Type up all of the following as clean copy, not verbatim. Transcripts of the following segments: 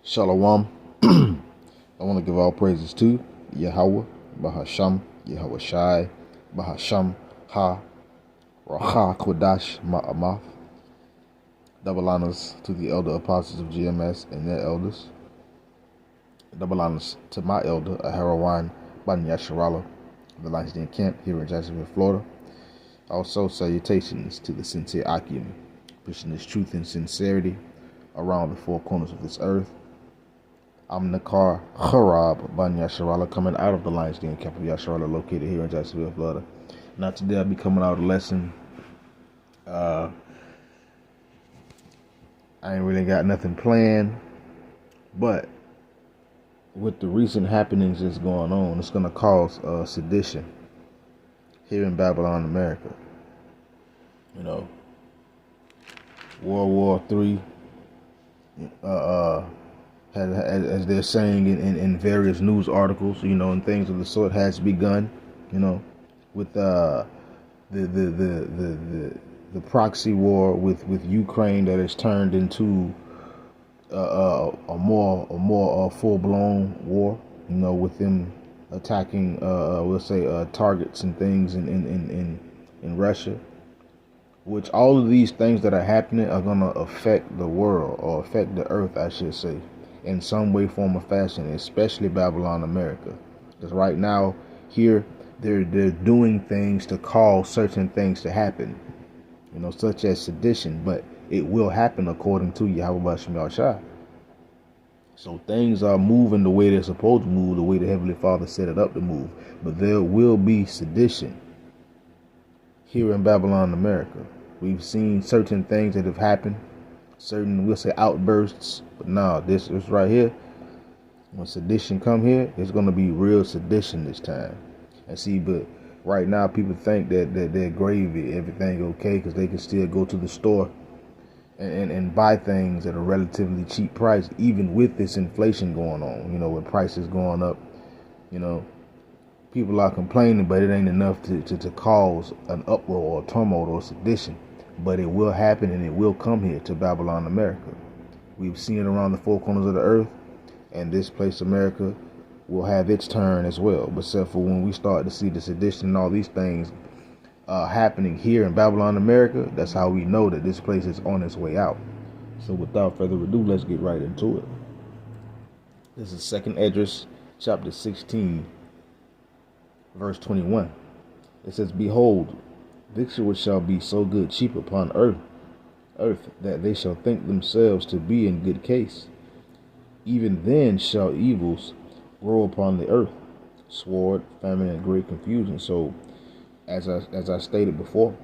Shalom. I want to give all praises to Yahweh, Bahasham, Yahweh Shai, Bahasham, Ha, Racha, Kodash, Ma'amath. Double honors to the elder apostles of GMS and their elders. Double honors to my elder, Aharawan Ban Yasharala, of the Lions Den Camp here in Jacksonville, Florida. Also, salutations to the sincere Akim, pushing this truth and sincerity around the four corners of this earth. I'm Nakar Harab Ban Yasharala, coming out of the Lions Den Camp of Yasharala, located here in Jacksonville, Florida. Now today I'll be coming out with a lesson. I ain't really got nothing planned, but with the recent happenings that's going on, it's going to cause sedition here in Babylon, America. You know, World War III, as they're saying in various news articles, you know, and things of the sort, has begun. You know, with the proxy war with Ukraine that has turned into a more full blown war. You know, with them attacking, we'll say, targets and things in Russia. Which all of these things that are happening are gonna affect the world, or affect the earth, I should say, in some way, form, or fashion, especially Babylon, America. Because right now, here, they're doing things to cause certain things to happen, you know, such as sedition, but it will happen according to Yahweh Shem Shai. So things are moving the way they're supposed to move, the way the Heavenly Father set it up to move. But there will be sedition here in Babylon, America. We've seen certain things that have happened, certain, we'll say, outbursts, but no, this is right here. When sedition come here, it's going to be real sedition this time. And see, but right now people think that they're gravy, everything okay, because they can still go to the store and buy things at a relatively cheap price, even with this inflation going on, you know, with prices going up. You know, people are complaining, but it ain't enough to cause an uproar or tumult or sedition. But it will happen, and it will come here to Babylon, America. We've seen it around the four corners of the earth, and this place, America, will have its turn as well. But except for when we start to see the sedition and all these things happening here in Babylon, America, that's how we know that this place is on its way out. So without further ado, let's get right into it. This is 2nd Esdras, chapter 16, verse 21. It says, "Behold, victuals shall be so good cheap upon earth, that they shall think themselves to be in good case. Even then shall evils grow upon the earth, sword, famine, and great confusion." So, as I stated before,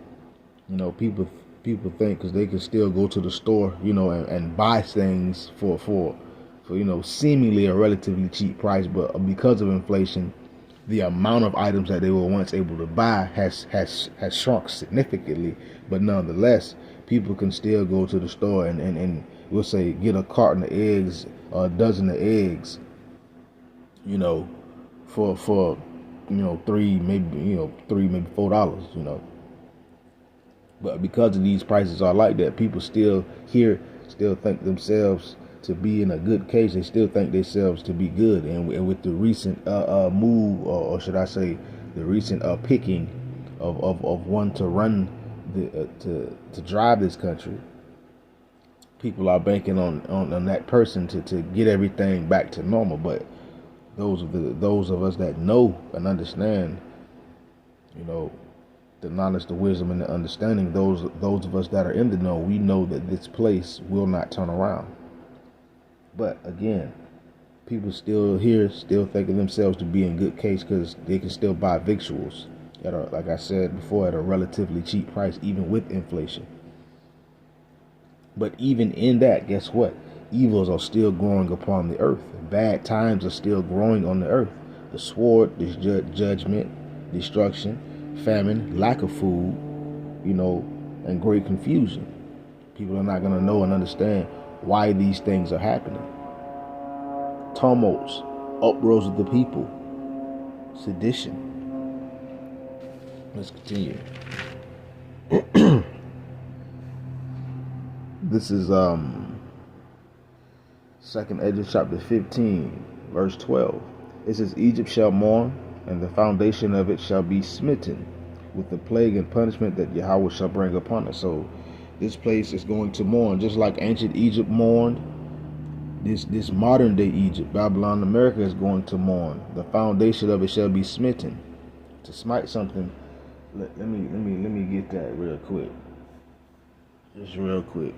you know, people think because they can still go to the store, you know, and buy things for you know, seemingly a relatively cheap price, but because of inflation, the amount of items that they were once able to buy has shrunk significantly. But nonetheless, people can still go to the store and we'll say get a carton of eggs or a dozen of eggs, you know, for you know, $3, maybe $4, you know. But because of these prices are like that, people still think themselves to be in a good case. They still think themselves to be good. And with the recent move, or should I say, the recent picking of one to run to drive this country, people are banking on that person to get everything back to normal. But those of us that know and understand, you know, the knowledge, the wisdom, and the understanding, those of us that are in the know, we know that this place will not turn around. But again, people still think of themselves to be in good case because they can still buy victuals at a, like I said before, at a relatively cheap price, even with inflation. But even in that, guess what? Evils are still growing upon the earth. Bad times are still growing on the earth. The sword, this judgment, destruction, famine, lack of food, you know, and great confusion. People are not going to know and understand why these things are happening. Tumults, uproars of the people, sedition. Let's continue. This is Second Ezra chapter 15, verse 12. It says, Egypt shall mourn, and the foundation of it shall be smitten with the plague and punishment that Yahweh shall bring upon it. So this place is going to mourn, just like ancient Egypt mourned. This modern day Egypt, Babylon, America, is going to mourn. The foundation of it shall be smitten. To smite something, let me get that real quick. Just real quick.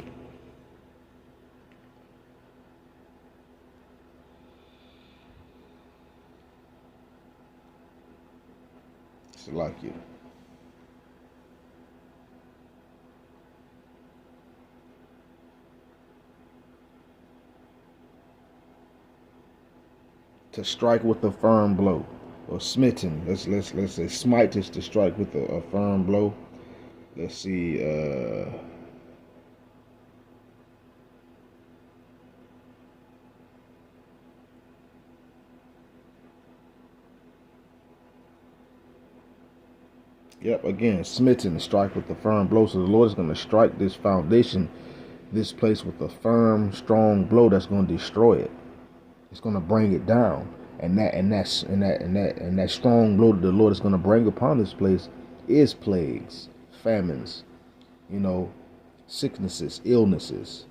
It's like it. To strike with a firm blow, or smitten. Let's say smite is to strike with a firm blow. Let's see. Yep, again, smitten, strike with a firm blow. So the Lord is going to strike this foundation, this place, with a firm, strong blow that's going to destroy it. It's going to bring it down, and that strong blow that the Lord is going to bring upon this place is plagues, famines, sicknesses, illnesses,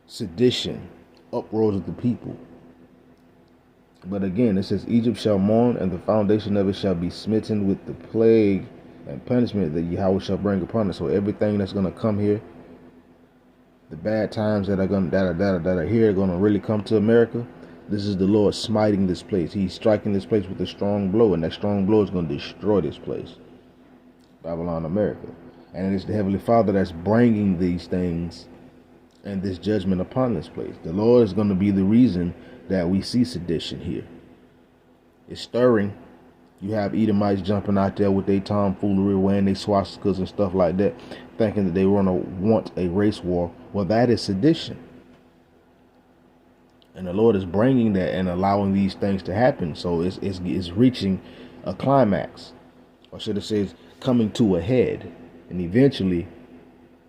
sedition, uproars of the people. But again, it says, Egypt shall mourn, and the foundation of it shall be smitten with the plague and punishment that Yahweh shall bring upon it. So everything that's going to come here, the bad times that are here are going to really come to America. This is the Lord smiting this place. He's striking this place with a strong blow, and that strong blow is going to destroy this place, Babylon, America. And it is the Heavenly Father that's bringing these things and this judgment upon this place. The Lord is going to be the reason that we see sedition here. It's stirring. You have Edomites jumping out there with their tomfoolery, wearing their swastikas and stuff like that, thinking that they want a race war. Well, that is sedition. And the Lord is bringing that and allowing these things to happen. So it's reaching a climax, or should I say, coming to a head. And eventually,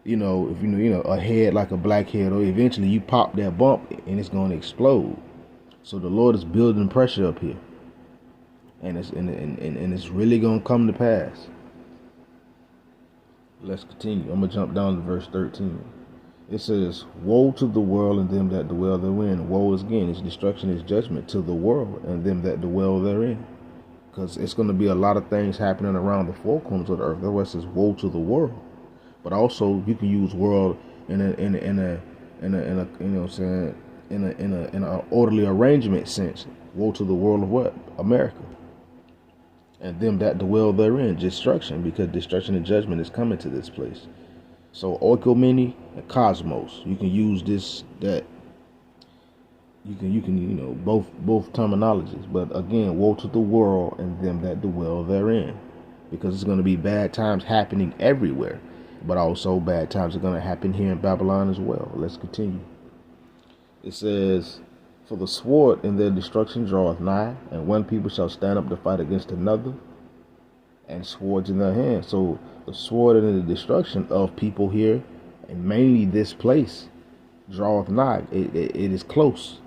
if a head like a blackhead, or eventually you pop that bump and it's going to explode. So the Lord is building pressure up here, and it's really going to come to pass. Let's continue. I'm gonna jump down to verse 13. It says, "Woe to the world and them that dwell therein." Woe is, again, its destruction, its judgment to the world and them that dwell therein, because it's going to be a lot of things happening around the four corners of the earth. That's why it says, "Woe to the world." But also, you can use world in an orderly arrangement sense. Woe to the world of what? America. And them that dwell therein, destruction, because destruction and judgment is coming to this place. So oikomene and cosmos, you can use this, that. You can both terminologies. But again, woe to the world and them that dwell therein, because it's going to be bad times happening everywhere. But also bad times are going to happen here in Babylon as well. Let's continue. It says, "For the sword in their destruction draweth nigh, and one people shall stand up to fight against another, and swords in their hands." So the sword in the destruction of people here, and mainly this place, draweth nigh. It is close.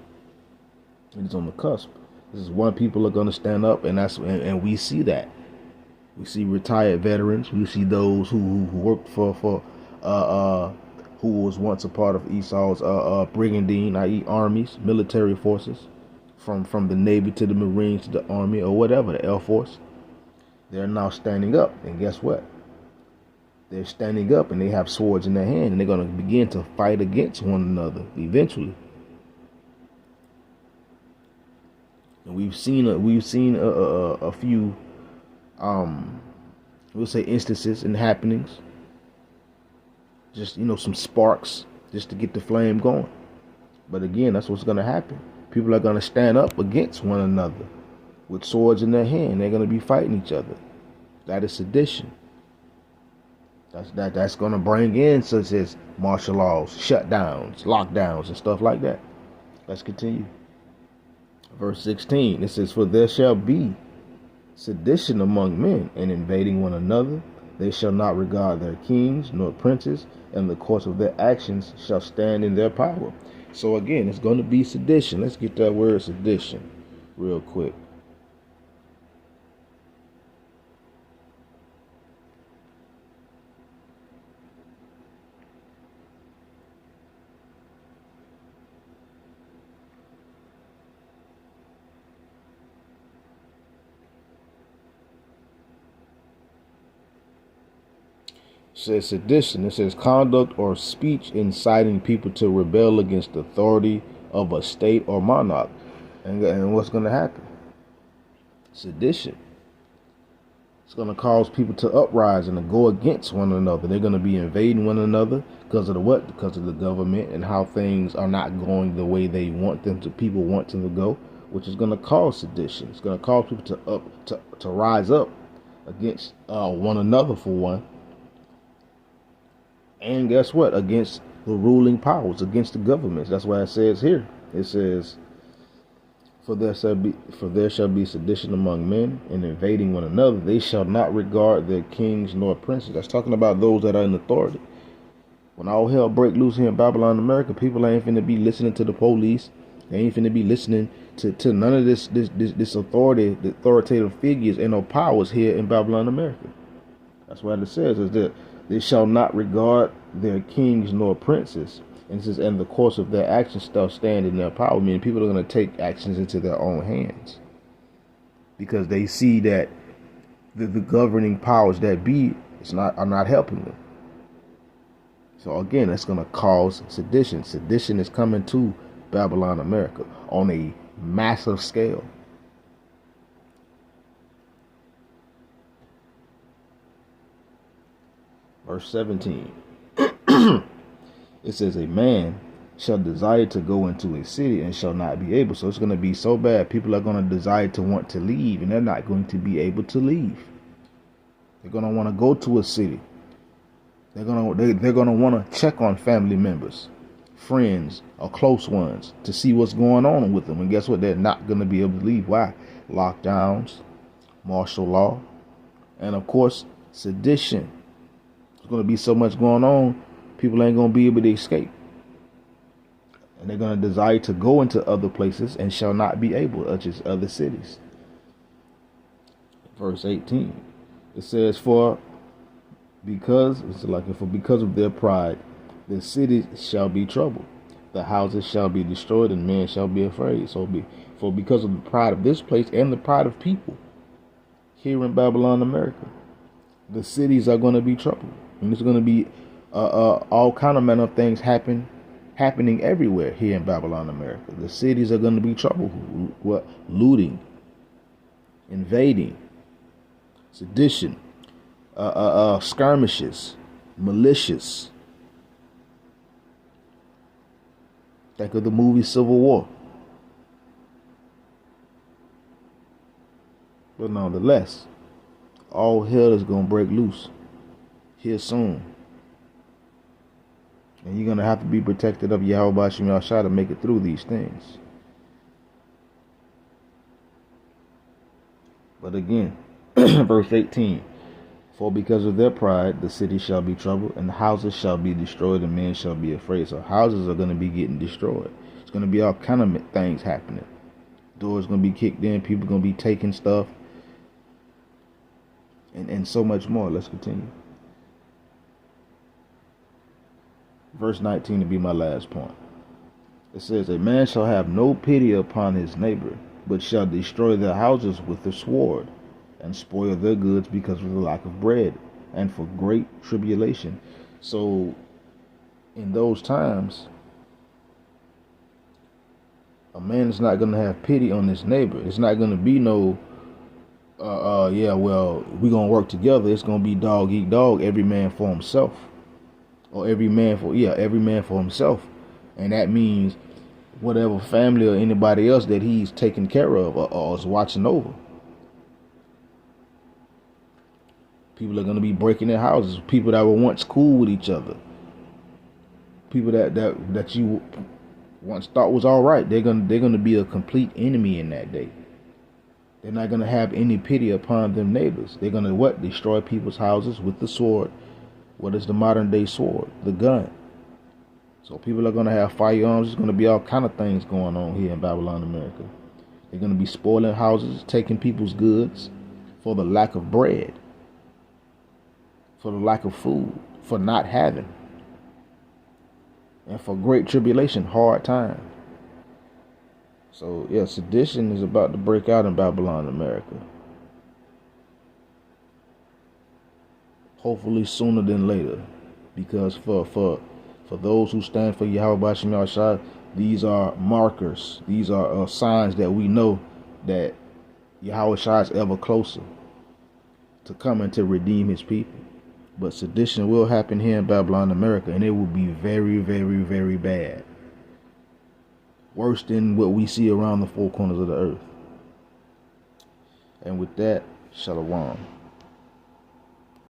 It is on the cusp. This is when people are going to stand up, and we see that. We see retired veterans. We see those who worked for who was once a part of Esau's brigandine, i.e. armies, military forces, from the Navy to the Marines to the Army or whatever, the Air Force. They're now standing up, and guess what? They're standing up, and they have swords in their hand, and they're going to begin to fight against one another eventually. And we've seen a few we'll say instances and happenings, just some sparks just to get the flame going. But again, that's what's going to happen. People are going to stand up against one another with swords in their hand. They're going to be fighting each other. That is sedition. That's going to bring in such as martial laws, shutdowns, lockdowns, and stuff like that. Let's continue. Verse 16, it says, "For there shall be sedition among men, and invading one another, They shall not regard their kings nor princes, and the course of their actions shall stand in their power. So again, it's going to be sedition. Let's get that word sedition real quick. It says sedition. It says conduct or speech inciting people to rebel against the authority of a state or monarch. And what's going to happen? Sedition. It's going to cause people to uprise and to go against one another. They're going to be invading one another because of the what? Because of the government and how things are not going the way they want them to. People want them to go, which is going to cause sedition. It's going to cause people to rise up against one another, for one. And guess what? Against the ruling powers, against the governments. That's why it says here. It says, For there shall be sedition among men, and invading one another. They shall not regard their kings nor princes. That's talking about those that are in authority. When all hell break loose here in Babylon, America, people ain't finna be listening to the police. They ain't finna be listening to none of this authority, the authoritative figures and no powers here in Babylon, America. That's what it says, is that they shall not regard their kings nor princes. And it says, and the course of their actions shall stand in their power. Meaning people are going to take actions into their own hands. Because they see that the governing powers that be are not helping them. So again, that's going to cause sedition. Sedition is coming to Babylon, America on a massive scale. Verse 17. It says, a man shall desire to go into a city and shall not be able. So it's going to be so bad. People are going to desire to want to leave, and they're not going to be able to leave. They're going to want to go to a city. They're going to want to check on family members, friends, or close ones to see what's going on with them. And guess what? They're not going to be able to leave. Why? Lockdowns, martial law, and of course, sedition. There's going to be so much going on. People ain't going to be able to escape. And they're going to desire to go into other places and shall not be able, such as other cities. Verse 18. It says, because of their pride, the cities shall be troubled. The houses shall be destroyed, and men shall be afraid. For because of the pride of this place and the pride of people here in Babylon, America, the cities are going to be troubled. And there's going to be all kind of manner of things happening everywhere here in Babylon, America. The cities are going to be troubled. What? Looting, invading, sedition, skirmishes, militias. Think of the movie Civil War. But nonetheless, all hell is going to break loose here soon. And you're going to have to be protected of Yahweh Bashim Yahshua to make it through these things. But again, verse 18. For because of their pride, the city shall be troubled, and the houses shall be destroyed, and men shall be afraid. So houses are going to be getting destroyed. It's going to be all kind of things happening. Doors going to be kicked in. People going to be taking stuff. And so much more. Let's continue. Verse 19 to be my last point. It says, a man shall have no pity upon his neighbor, but shall destroy their houses with the sword, and spoil their goods because of the lack of bread, and for great tribulation. So, in those times, a man is not going to have pity on his neighbor. It's not going to be no, we're going to work together. It's going to be dog eat dog, every man for himself. Or every man for himself. And that means whatever family or anybody else that he's taking care of or is watching over. People are going to be breaking their houses. People that were once cool with each other. People that you once thought was all right. They're going to be a complete enemy in that day. They're not going to have any pity upon them neighbors. They're going to what? Destroy people's houses with the sword. What is the modern day sword? The gun. So people are going to have firearms. There's going to be all kind of things going on here in Babylon, America. They're going to be spoiling houses, taking people's goods for the lack of bread, for the lack of food, for not having, and for great tribulation, hard time. So yeah, sedition is about to break out in Babylon, America. Hopefully sooner than later, because for those who stand for Yahweh Bashim Yahshua, these are markers. These are signs that we know that Yahweh Shai is ever closer to coming to redeem his people. But sedition will happen here in Babylon, America, and it will be very, very, very bad. Worse than what we see around the four corners of the earth. And with that, Shalom.